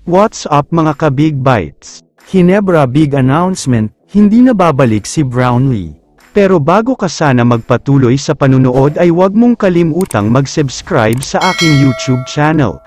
What's up mga ka-Big Bites? Hinebra big announcement, hindi na babalik si Brownlee. Pero bago ka sana magpatuloy sa panunood ay huwag mong kalimutang mag-subscribe sa aking YouTube channel.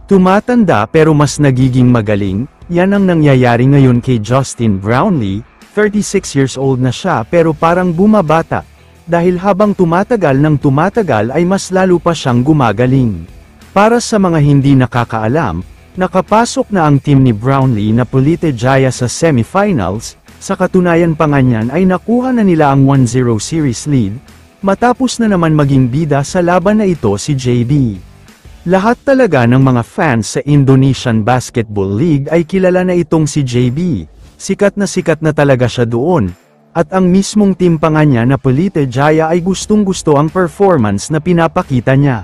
Tumatanda pero mas nagiging magaling, yan ang nangyayari ngayon kay Justin Brownlee. 36 years old na siya pero parang bumabata. Dahil habang tumatagal ay mas lalo pa siyang gumagaling. Para sa mga hindi nakakaalam, nakapasok na ang team ni Brownlee na Polite Jaya sa semifinals, sa katunayan pa nga niyan ay nakuha na nila ang 1-0 series lead, matapos na naman maging bida sa laban na ito si JB. Lahat talaga ng mga fans sa Indonesian Basketball League ay kilala na itong si JB, sikat na talaga siya doon, at ang mismong team pa nga niya na Polite Jaya ay gustong-gusto ang performance na pinapakita niya.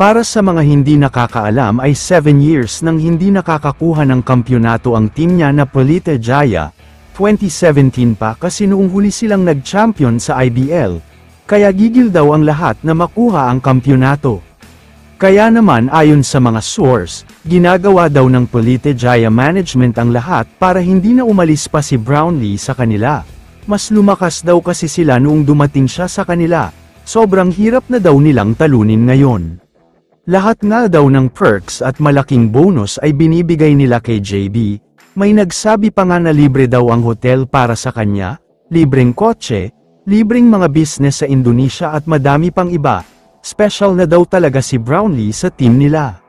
Para sa mga hindi nakakaalam ay 7 years nang hindi nakakakuha ng kampyonato ang team niya na Polite Jaya, 2017 pa kasi noong huli silang nag-champion sa IBL, kaya gigil daw ang lahat na makuha ang kampyonato. Kaya naman ayon sa mga source, ginagawa daw ng Polite Jaya management ang lahat para hindi na umalis pa si Brownlee sa kanila. Mas lumakas daw kasi sila noong dumating siya sa kanila, sobrang hirap na daw nilang talunin ngayon. Lahat nga daw ng perks at malaking bonus ay binibigay nila kay JB, may nagsabi pa nga na libre daw ang hotel para sa kanya, libreng kotse, libreng mga business sa Indonesia at madami pang iba, special na daw talaga si Brownlee sa team nila.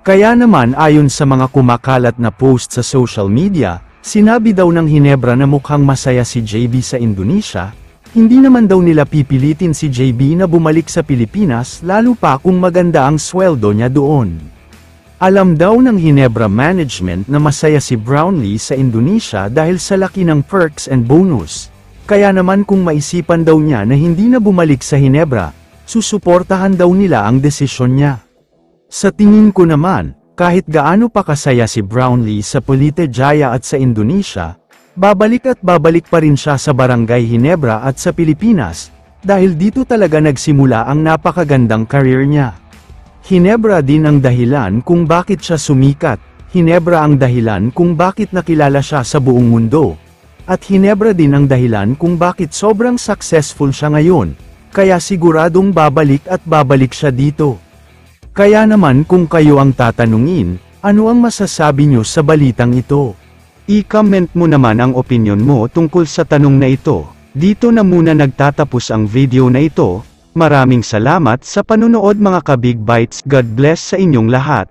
Kaya naman ayon sa mga kumakalat na post sa social media, sinabi daw ng Hinebra na mukhang masaya si JB sa Indonesia, hindi naman daw nila pipilitin si JB na bumalik sa Pilipinas lalo pa kung maganda ang sweldo niya doon. Alam daw ng Hinebra management na masaya si Brownlee sa Indonesia dahil sa laki ng perks and bonus. Kaya naman kung maisipan daw niya na hindi na bumalik sa Hinebra, susuportahan daw nila ang desisyon niya. Sa tingin ko naman, kahit gaano pa kasaya si Brownlee sa Polite Jaya at sa Indonesia, babalik pa rin siya sa Barangay Hinebra at sa Pilipinas, dahil dito talaga nagsimula ang napakagandang career niya. Hinebra din ang dahilan kung bakit siya sumikat, Hinebra ang dahilan kung bakit nakilala siya sa buong mundo, at Hinebra din ang dahilan kung bakit sobrang successful siya ngayon, kaya siguradong babalik siya dito. Kaya naman kung kayo ang tatanungin, ano ang masasabi niyo sa balitang ito? I-comment mo naman ang opinion mo tungkol sa tanong na ito. Dito na muna nagtatapos ang video na ito. Maraming salamat sa panunood mga ka-Big Bites. God bless sa inyong lahat.